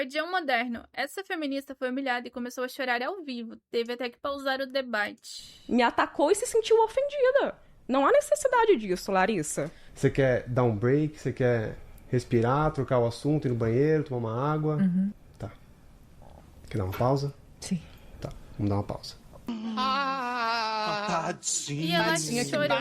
Guardião moderno. Essa feminista foi humilhada e começou a chorar ao vivo. Teve até que pausar o debate. Me atacou e se sentiu ofendida. Não há necessidade disso, Larissa. Você quer dar um break? Você quer respirar, trocar o assunto, ir no banheiro, tomar uma água? Tá. Quer dar uma pausa? Sim. Tá, vamos dar uma pausa. E ela chorou.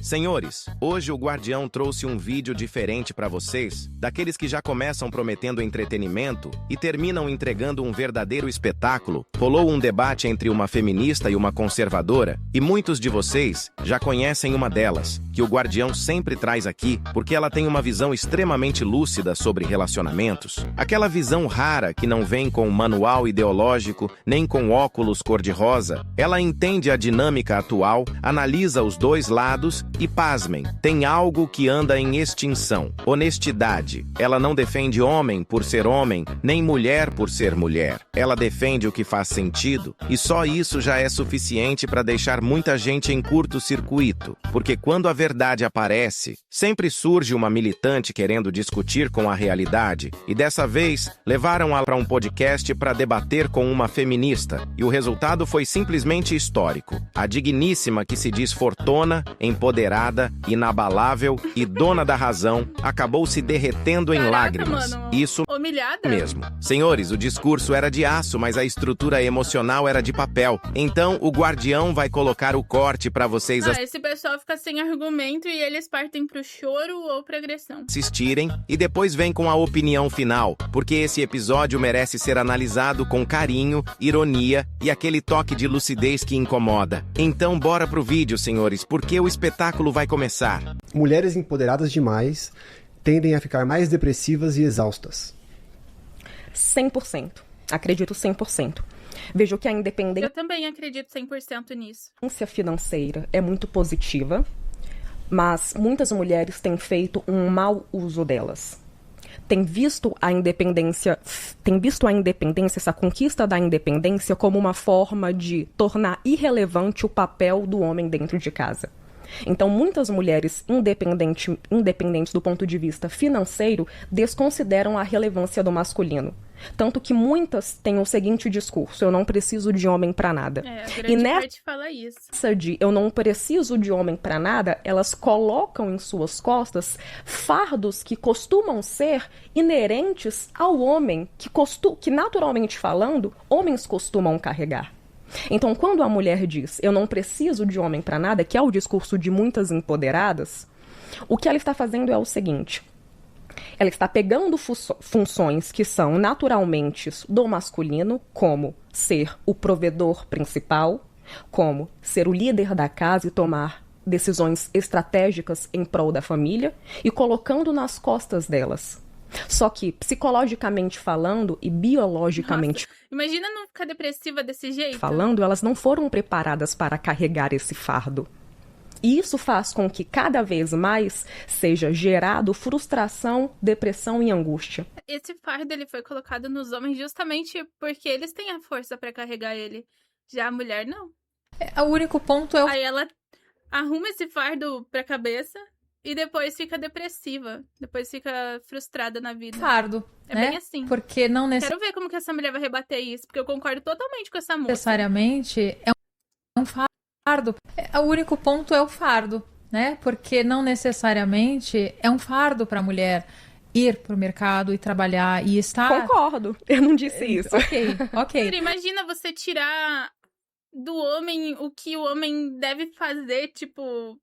Senhores, hoje o Guardião trouxe um vídeo diferente pra vocês, daqueles que já começam prometendo entretenimento e terminam entregando um verdadeiro espetáculo. Rolou um debate entre uma feminista e uma conservadora, e muitos de vocês já conhecem uma delas, que o Guardião sempre traz aqui, porque ela tem uma visão extremamente lúcida sobre relacionamentos. Aquela visão rara que não vem com manual ideológico, nem com óculos cor-de-rosa. Ela entende a dinâmica atual, analisa os dois lados e, pasmem, tem algo que anda em extinção: honestidade. Ela não defende homem por ser homem, nem mulher por ser mulher. Ela defende o que faz sentido, e só isso já é suficiente para deixar muita gente em curto-circuito, porque quando a verdade aparece, sempre surge uma militante querendo discutir com a realidade, e dessa vez levaram-a para um podcast para debater com uma feminista, e o resultado foi simplesmente histórico. A digníssima que se diz fortuna, empoderada, inabalável e dona da razão, acabou se derretendo em lágrimas. Mano, Isso humilhada mesmo. Senhores, o discurso era de aço, mas a estrutura emocional era de papel. Então, o Guardião vai colocar o corte pra vocês esse pessoal fica sem argumento e eles partem pro choro ou pra agressão. assistirem e depois vem com a opinião final, porque esse episódio merece ser analisado com carinho, ironia e aquele toque de lucidez que incomoda. Então, bora pro vídeo, senhores, porque o espetáculo vai começar. Mulheres empoderadas demais tendem a ficar mais depressivas e exaustas. 100%. Acredito 100%. Vejo que a independência Eu também acredito 100% nisso. financeira é muito positiva, mas muitas mulheres têm feito um mau uso delas. Têm visto a independência, essa conquista da independência, como uma forma de tornar irrelevante o papel do homem dentro de casa. Então, muitas mulheres, independentes do ponto de vista financeiro, desconsideram a relevância do masculino. Tanto que muitas têm o seguinte discurso: eu não preciso de homem pra nada. A grande parte fala isso. Nessa de eu não preciso de homem pra nada, elas colocam em suas costas fardos que costumam ser inerentes ao homem, que naturalmente falando, homens costumam carregar. Então, quando a mulher diz eu não preciso de homem pra nada, que é o discurso de muitas empoderadas, o que ela está fazendo é o seguinte: ela está pegando funções que são naturalmente do masculino, como ser o provedor principal, como ser o líder da casa e tomar decisões estratégicas em prol da família, e colocando nas costas delas. Só que, psicologicamente falando e biologicamente Imagina não ficar depressiva desse jeito. falando, elas não foram preparadas para carregar esse fardo. E isso faz com que cada vez mais seja gerado frustração, depressão e angústia. Esse fardo ele foi colocado nos homens justamente porque eles têm a força pra carregar ele. Já a mulher não. O único ponto é o Aí ela arruma esse fardo pra cabeça e depois fica depressiva. Depois fica frustrada na vida. fardo, É né? bem assim. Porque não Quero ver como que essa mulher vai rebater isso, porque eu concordo totalmente com essa moça. necessariamente é um fardo. O único ponto é o fardo, né? Porque não necessariamente é um fardo para a mulher ir para o mercado e trabalhar e estar... Concordo, eu não disse isso. Ok. Imagina você tirar do homem o que o homem deve fazer, tipo...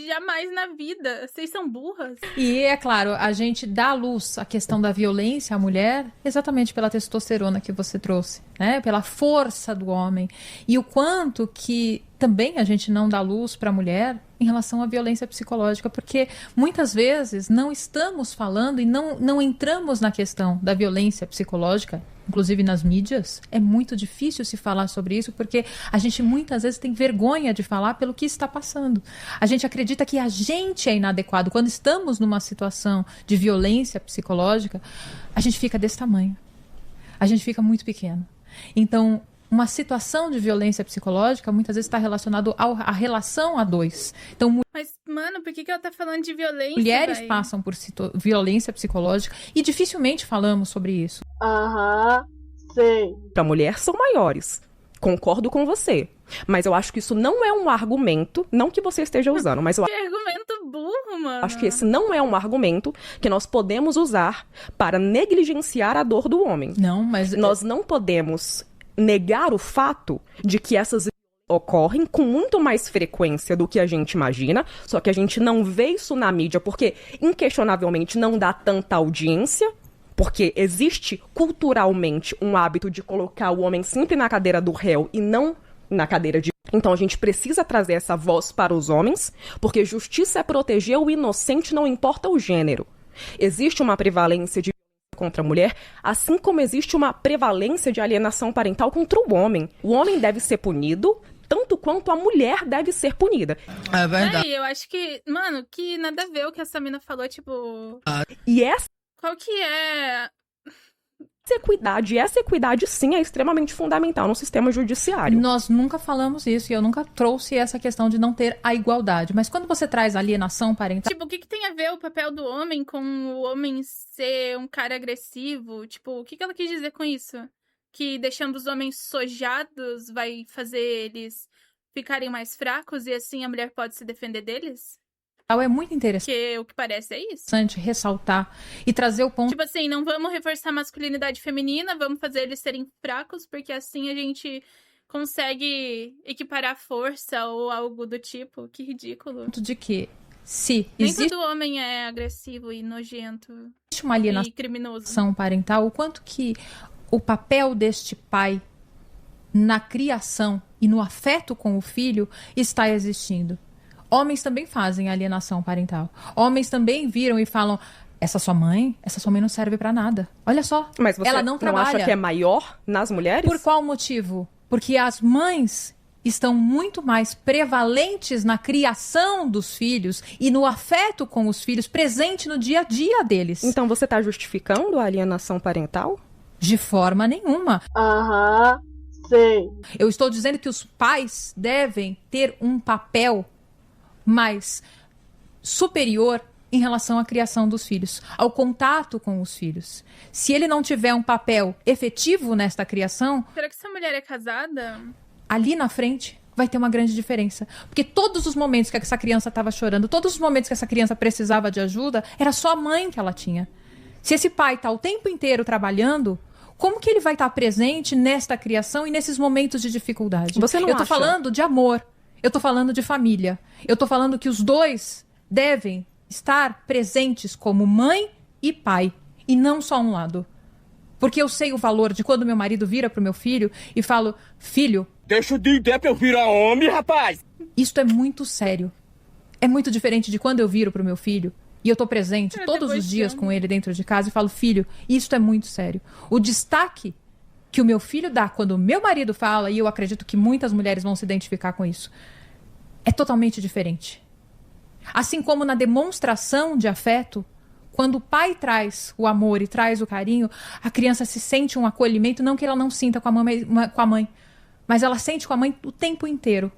Jamais na vida. Vocês são burras. E é claro, a gente dá à luz a questão da violência à mulher exatamente pela testosterona que você trouxe, né? Pela força do homem. E o quanto que também a gente não dá luz para a mulher em relação à violência psicológica, porque muitas vezes não estamos falando e não entramos na questão da violência psicológica, inclusive nas mídias. É muito difícil se falar sobre isso, porque a gente muitas vezes tem vergonha de falar pelo que está passando. A gente acredita que a gente é inadequado. Quando estamos numa situação de violência psicológica, a gente fica desse tamanho. A gente fica muito pequeno. Então, uma situação de violência psicológica muitas vezes está relacionado à relação a dois. Então, Mas, mano, por que ela tá falando de violência? mulheres véi? passam por violência psicológica e dificilmente falamos sobre isso. Aham, sei. Para mulher são maiores. Concordo com você. Mas eu acho que isso não é um argumento, não que você esteja usando, mas eu Que argumento burro, mano. acho que esse não é um argumento que nós podemos usar para negligenciar a dor do homem. Não, mas... Nós não podemos negar o fato de que essas ocorrem com muito mais frequência do que a gente imagina, só que a gente não vê isso na mídia porque, inquestionavelmente, não dá tanta audiência, porque existe culturalmente um hábito de colocar o homem sempre na cadeira do réu e não na cadeira de... Então a gente precisa trazer essa voz para os homens, porque justiça é proteger o inocente, não importa o gênero. Existe uma prevalência de violência contra a mulher, assim como existe uma prevalência de alienação parental contra o homem. O homem deve ser punido, tanto quanto a mulher deve ser punida. É verdade. Aí, eu acho que, mano, que nada a ver o que essa mina falou, tipo... E essa Qual que é... equidade sim é extremamente fundamental no sistema judiciário. Nós nunca falamos isso e eu nunca trouxe essa questão de não ter a igualdade. Mas quando você traz alienação parental... Tipo, o que tem a ver o papel do homem com o homem ser um cara agressivo? Tipo, o que ela quis dizer com isso? Que deixando os homens sojados vai fazer eles ficarem mais fracos e assim a mulher pode se defender deles? é muito interessante Porque o que parece é isso. ressaltar e trazer o ponto. Tipo assim, não vamos reforçar a masculinidade feminina, vamos fazer eles serem fracos, porque assim a gente consegue equiparar força ou algo do tipo. Que ridículo. De que se Nem existe todo homem é agressivo e nojento uma alienação e criminoso. parental, o quanto que o papel deste pai na criação e no afeto com o filho está existindo. Homens também fazem alienação parental. Homens também viram e falam: essa sua mãe não serve pra nada. Olha só, Mas você ela não trabalha. acha que é maior nas mulheres? Por qual motivo? Porque as mães estão muito mais prevalentes na criação dos filhos e no afeto com os filhos, presente no dia a dia deles. Então você está justificando a alienação parental? De forma nenhuma. Aham, sei. Eu estou dizendo que os pais devem ter um papel mais superior em relação à criação dos filhos, ao contato com os filhos. Se ele não tiver um papel efetivo nesta criação, Será que essa mulher é casada? ali na frente vai ter uma grande diferença. Porque todos os momentos que essa criança estava chorando, todos os momentos que essa criança precisava de ajuda, era só a mãe que ela tinha. Se esse pai está o tempo inteiro trabalhando, como que ele vai estar presente nesta criação e nesses momentos de dificuldade? Você não Eu tô acha? falando de amor. Eu tô falando de família. Eu tô falando que os dois devem estar presentes como mãe e pai. E não só um lado. Porque eu sei o valor de quando meu marido vira pro meu filho e falo: filho, Deixa de ideia pra eu virar homem, rapaz! isto é muito sério. É muito diferente de quando eu viro pro meu filho e eu tô presente todos os dias com ele dentro de casa e falo: filho, isto é muito sério. O destaque que o meu filho dá quando o meu marido fala, e eu acredito que muitas mulheres vão se identificar com isso, é totalmente diferente. Assim como na demonstração de afeto, quando o pai traz o amor e traz o carinho, a criança se sente um acolhimento, não que ela não sinta com a mãe, mas ela sente com a mãe o tempo inteiro.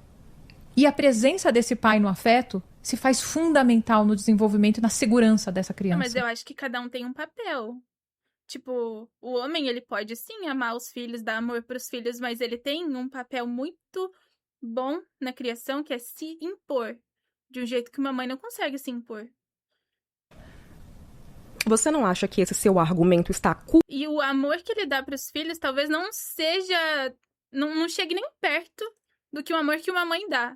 E a presença desse pai no afeto se faz fundamental no desenvolvimento e na segurança dessa criança. Mas eu acho que cada um tem um papel. Tipo, o homem, ele pode sim amar os filhos, dar amor pros filhos, mas ele tem um papel muito bom na criação, que é se impor. De um jeito que uma mãe não consegue se impor. Você não acha que esse seu argumento está E o amor que ele dá pros filhos talvez não seja... Não chegue nem perto do que o amor que uma mãe dá.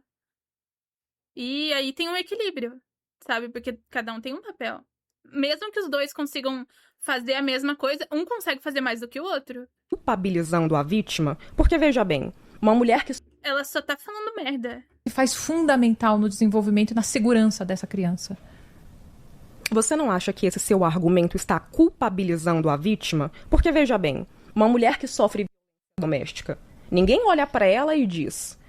E aí tem um equilíbrio, sabe? Porque cada um tem um papel. Mesmo que os dois consigam fazer a mesma coisa, um consegue fazer mais do que o outro. culpabilizando a vítima? Porque, veja bem, uma mulher que Ela só tá falando merda. Se faz fundamental no desenvolvimento e na segurança dessa criança. Você não acha que esse seu argumento está culpabilizando a vítima? Porque, veja bem, uma mulher que sofre violência doméstica, ninguém olha pra ela e diz: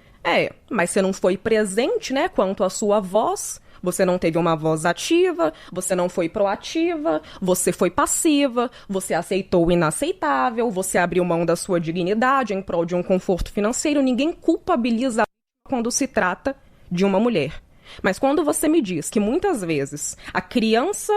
mas você não foi presente, né, quanto à sua voz, você não teve uma voz ativa, você não foi proativa, você foi passiva, você aceitou o inaceitável, você abriu mão da sua dignidade em prol de um conforto financeiro. Ninguém culpabiliza a vítima quando se trata de uma mulher. Mas quando você me diz que muitas vezes a criança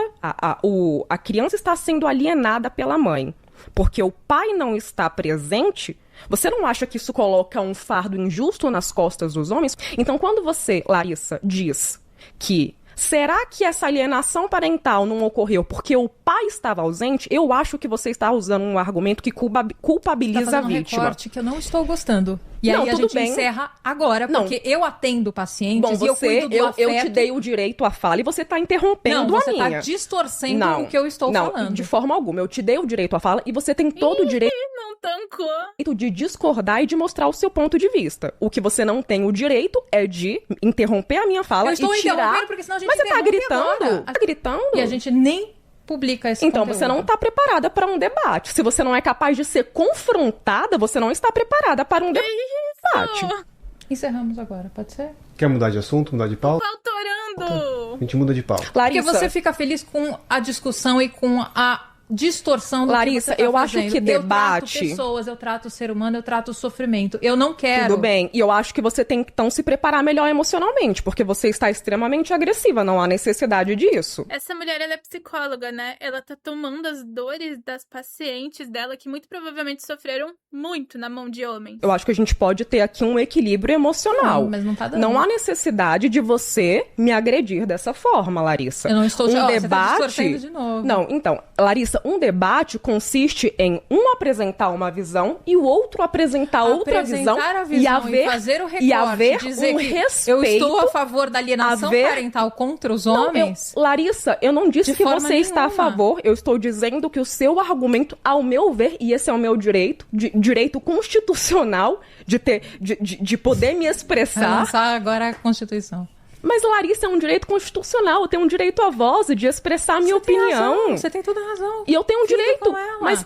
está sendo alienada pela mãe, porque o pai não está presente, você não acha que isso coloca um fardo injusto nas costas dos homens? Então, quando você, Larissa, diz que será que essa alienação parental não ocorreu porque o pai estava ausente? Eu acho que você está usando um argumento que culpabiliza a vítima. Um recorte que eu não estou gostando. E não, aí a tudo gente bem. Encerra agora, porque eu atendo pacientes Bom, e eu cuido do afeto. Eu te dei o direito à fala e você está interrompendo a minha. Você está distorcendo o que eu estou falando. Não, de forma alguma. Eu te dei o direito à fala e você tem todo o direito Não tancou. de discordar e de mostrar o seu ponto de vista. O que você não tem o direito é de interromper a minha fala eu estou e tirar... interrompendo porque senão a gente Mas você está gritando? agora. Tá gritando? E a gente nem publica esse Então, conteúdo. você não está preparada para um debate. Se você não é capaz de ser confrontada, você não está preparada para um debate. Encerramos agora, pode ser? Quer mudar de assunto, mudar de pauta? Pautorando! A gente muda de pauta. Porque Larissa, você fica feliz com a discussão e com a distorção do Larissa, que você tá eu acho fazendo. que debate... Eu trato pessoas, eu trato o ser humano, eu trato o sofrimento. Eu não quero... Tudo bem. E eu acho que você tem que, então, se preparar melhor emocionalmente, porque você está extremamente agressiva, não há necessidade disso. Essa mulher, ela é psicóloga, né? Ela tá tomando as dores das pacientes dela, que muito provavelmente sofreram muito na mão de homens. Eu acho que a gente pode ter aqui um equilíbrio emocional. Não, mas não tá dando. Não há necessidade de você me agredir dessa forma, Larissa. Eu não estou... Um Você tá debate... distorcendo de novo. Não, então, Larissa, um debate consiste em um apresentar uma visão e o outro apresentar outra visão, a visão e haver, fazer o recorte, e haver dizer um que respeito. eu estou a favor da alienação parental contra os homens. Larissa, eu não disse De que forma você está a nenhuma. favor, eu estou dizendo que o seu argumento, ao meu ver, e esse é o meu direito, direito constitucional de poder me Vai expressar. lançar agora a Constituição. Mas, Larissa, é um direito constitucional, eu tenho um direito à voz e de expressar a minha opinião. Você tem toda a razão. E eu tenho um Fica direito, com ela. mas...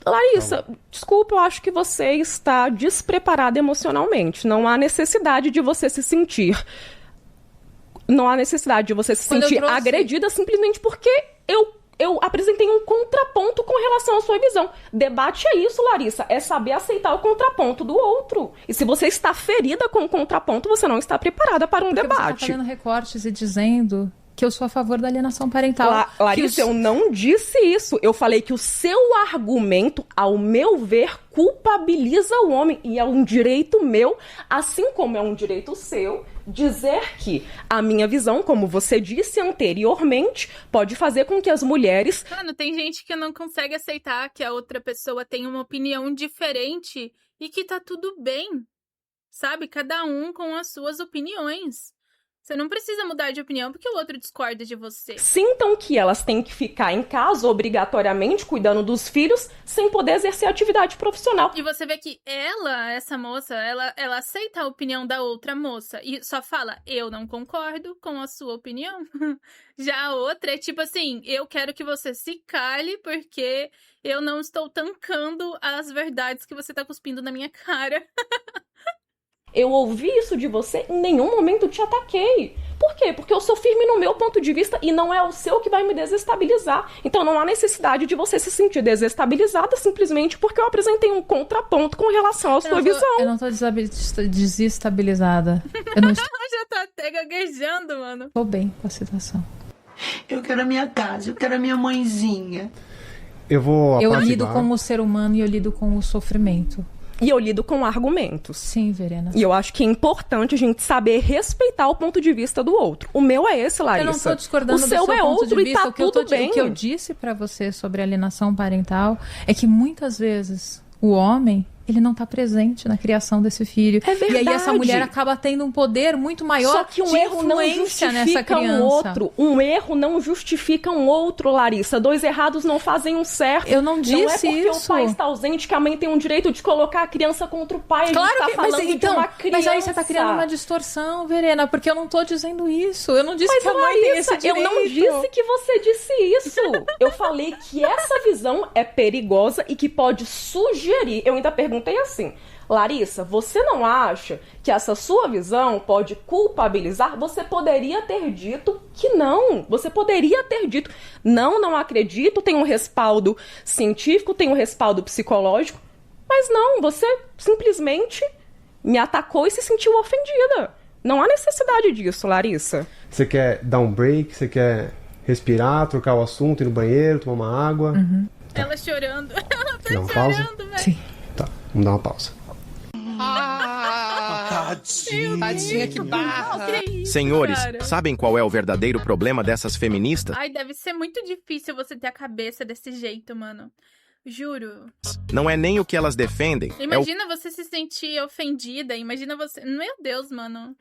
Larissa, desculpa, eu acho que você está despreparada emocionalmente. Não há necessidade de você se sentir... Não há necessidade de você se Quando eu sentir trouxe- agredida simplesmente porque eu apresentei um contraponto com relação à sua visão. Debate é isso, Larissa, é saber aceitar o contraponto do outro. E se você está ferida com o contraponto, você não está preparada para um Porque debate. você está fazendo recortes e dizendo que eu sou a favor da alienação parental. Larissa, eu não disse isso. Eu falei que o seu argumento, ao meu ver, culpabiliza o homem. E é um direito meu, assim como é um direito seu, dizer que a minha visão, como você disse anteriormente, pode fazer com que as mulheres... Mano, tem gente que não consegue aceitar que a outra pessoa tem uma opinião diferente e que tá tudo bem, sabe? Cada um com as suas opiniões. Você não precisa mudar de opinião porque o outro discorda de você. Sintam que elas têm que ficar em casa obrigatoriamente cuidando dos filhos sem poder exercer atividade profissional. E você vê que essa moça, ela aceita a opinião da outra moça e só fala, eu não concordo com a sua opinião. Já a outra é tipo assim, eu quero que você se cale porque eu não estou tancando as verdades que você tá cuspindo na minha cara. Eu ouvi isso de você, em nenhum momento te ataquei. Por quê? Porque eu sou firme no meu ponto de vista e não é o seu que vai me desestabilizar. Então não há necessidade de você se sentir desestabilizada simplesmente porque eu apresentei um contraponto com relação à sua visão. Eu não tô desestabilizada. Eu não estou Já tá até gaguejando, mano. bem com a situação. Eu quero a minha casa, eu quero a minha mãezinha. Eu vou Eu apaziguar. lido com o ser humano e eu lido com o sofrimento. E eu lido com argumentos. Sim, Verena. E eu acho que é importante a gente saber respeitar o ponto de vista do outro. O meu é esse, Larissa. Eu não tô discordando o seu do seu é ponto outro de e vista. tá tudo bem. O que eu disse pra você sobre alienação parental é que muitas vezes o homem, ele não tá presente na criação desse filho. É verdade. E aí essa mulher acaba tendo um poder muito maior Só que um de erro não influência nessa justifica criança. um outro. Um erro não justifica um outro, Larissa. Dois errados não fazem um certo. Eu não disse Não é porque isso. o pai está ausente que a mãe tem um direito de colocar a criança contra o pai. Claro a gente tá que, falando mas, de uma criança. mas aí você tá criando uma distorção, Verena, porque eu não tô dizendo isso. Eu não disse que a mãe tem esse Larissa, direito. eu não disse que você disse isso. Eu falei que essa visão é perigosa e que pode sugerir. Eu ainda perguntei assim, Larissa, você não acha que essa sua visão pode culpabilizar? Você poderia ter dito que não. Você poderia ter dito, não acredito, tem um respaldo científico, tem um respaldo psicológico. Mas não, você simplesmente me atacou e se sentiu ofendida. Não há necessidade disso, Larissa. Você quer dar um break? Você quer respirar, trocar o assunto, ir no banheiro, tomar uma água? Ela chorando. Ela tá Dá uma pausa? chorando, velho. Sim. Tá, vamos dar uma pausa. Tadinha, que barra. Que isso, Senhores, cara? sabem qual é o verdadeiro problema dessas feministas? Ai, deve ser muito difícil você ter a cabeça desse jeito, mano. Juro. Não é nem o que elas defendem, é o Imagina você se sentir ofendida. Imagina você. Meu Deus, mano.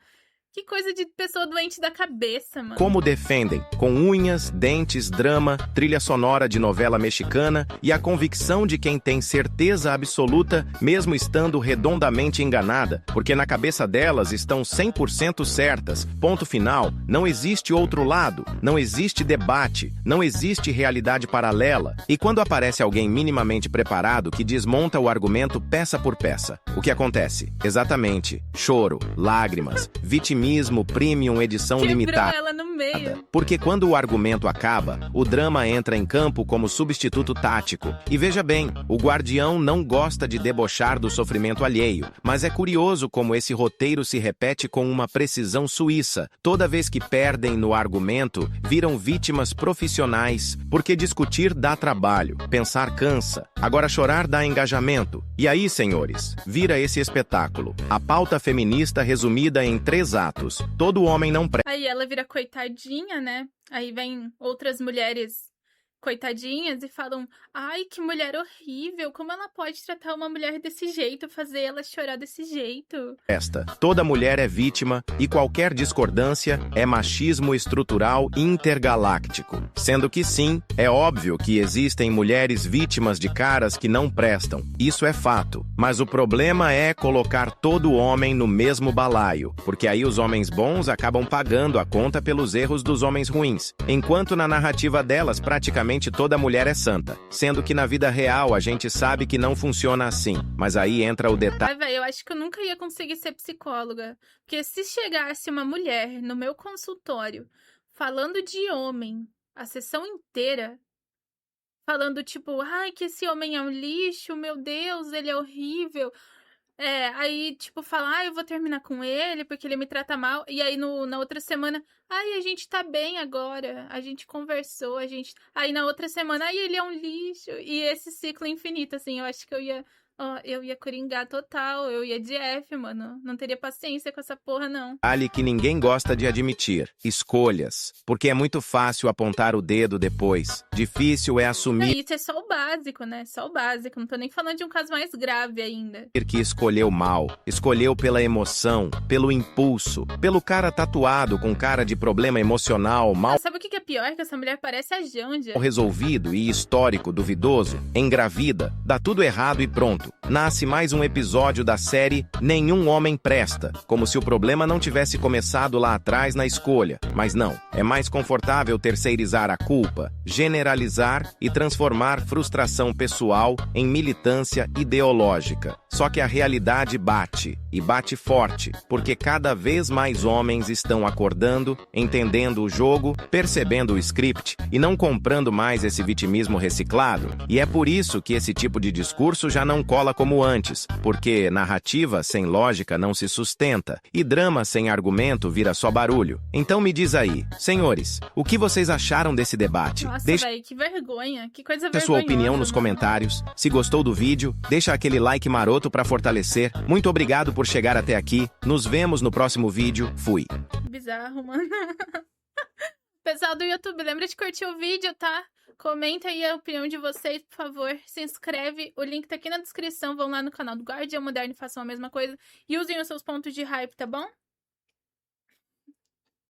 Que coisa de pessoa doente da cabeça, mano. como defendem, com unhas, dentes, drama, trilha sonora de novela mexicana e a convicção de quem tem certeza absoluta, mesmo estando redondamente enganada, porque na cabeça delas estão 100% certas. Ponto final. Não existe outro lado, não existe debate, não existe realidade paralela. E quando aparece alguém minimamente preparado que desmonta o argumento peça por peça, o que acontece? Exatamente. Choro, lágrimas, vitimismo premium edição Quebrou limitada. ela no meio. Porque quando o argumento acaba, o drama entra em campo como substituto tático. E veja bem, o Guardião não gosta de debochar do sofrimento alheio, mas é curioso como esse roteiro se repete com uma precisão suíça. Toda vez que perdem no argumento, viram vítimas profissionais, porque discutir dá trabalho, pensar cansa, agora chorar dá engajamento. E aí, senhores, vira esse espetáculo. A pauta feminista resumida em 3 atos. Todo homem não presta. Aí ela vira coitadinha, né? Aí vem outras mulheres coitadinhas e falam: ai, que mulher horrível, como ela pode tratar uma mulher desse jeito, fazer ela chorar desse jeito? Toda mulher é vítima e qualquer discordância é machismo estrutural intergaláctico. Sendo que sim, é óbvio que existem mulheres vítimas de caras que não prestam. Isso é fato. Mas o problema é colocar todo homem no mesmo balaio, porque aí os homens bons acabam pagando a conta pelos erros dos homens ruins, enquanto na narrativa delas praticamente toda mulher é santa, sendo que na vida real a gente sabe que não funciona assim. Mas aí entra o detalhe. Ai, velho, eu acho que eu nunca ia conseguir ser psicóloga. Porque se chegasse uma mulher no meu consultório falando de homem a sessão inteira, falando tipo, ai, que esse homem é um lixo, meu Deus, ele é horrível. Aí, tipo, falar, eu vou terminar com ele porque ele me trata mal. E aí, na outra semana, ai, a gente tá bem agora. A gente conversou, a gente... Aí, na outra semana, ai, ele é um lixo. E esse ciclo infinito, assim, eu acho que eu ia coringar total. Eu ia de F, mano. Não teria paciência com essa porra, não. Que ninguém gosta de admitir. Escolhas. Porque é muito fácil apontar o dedo depois. Difícil é assumir Isso é só o básico, né? Só o básico. Não tô nem falando de um caso mais grave ainda. que escolheu mal. Escolheu pela emoção, pelo impulso, pelo cara tatuado com cara de problema emocional, mal Sabe o que é pior? Que essa mulher parece a Janja. resolvido e histórico duvidoso, engravida, dá tudo errado e pronto. Nasce mais um episódio da série Nenhum Homem Presta, como se o problema não tivesse começado lá atrás na escolha. Mas não, é mais confortável terceirizar a culpa, generalizar e transformar frustração pessoal em militância ideológica. Só que a realidade bate, e bate forte, porque cada vez mais homens estão acordando, entendendo o jogo, percebendo o script e não comprando mais esse vitimismo reciclado. E é por isso que esse tipo de discurso já não cola como antes, porque narrativa sem lógica não se sustenta, e drama sem argumento vira só barulho. Então me diz aí, senhores, o que vocês acharam desse debate? Nossa, Deixa velho, que vergonha. Que coisa a vergonhosa. sua opinião nos mano. comentários. Se gostou do vídeo, deixa aquele like maroto para fortalecer. Muito obrigado por chegar até aqui. Nos vemos no próximo vídeo. Fui. Bizarro, mano. Pessoal do YouTube, lembra de curtir o vídeo, tá? Comenta aí a opinião de vocês, por favor. Se inscreve. O link tá aqui na descrição. Vão lá no canal do Guardião Moderno e façam a mesma coisa. E usem os seus pontos de hype, tá bom?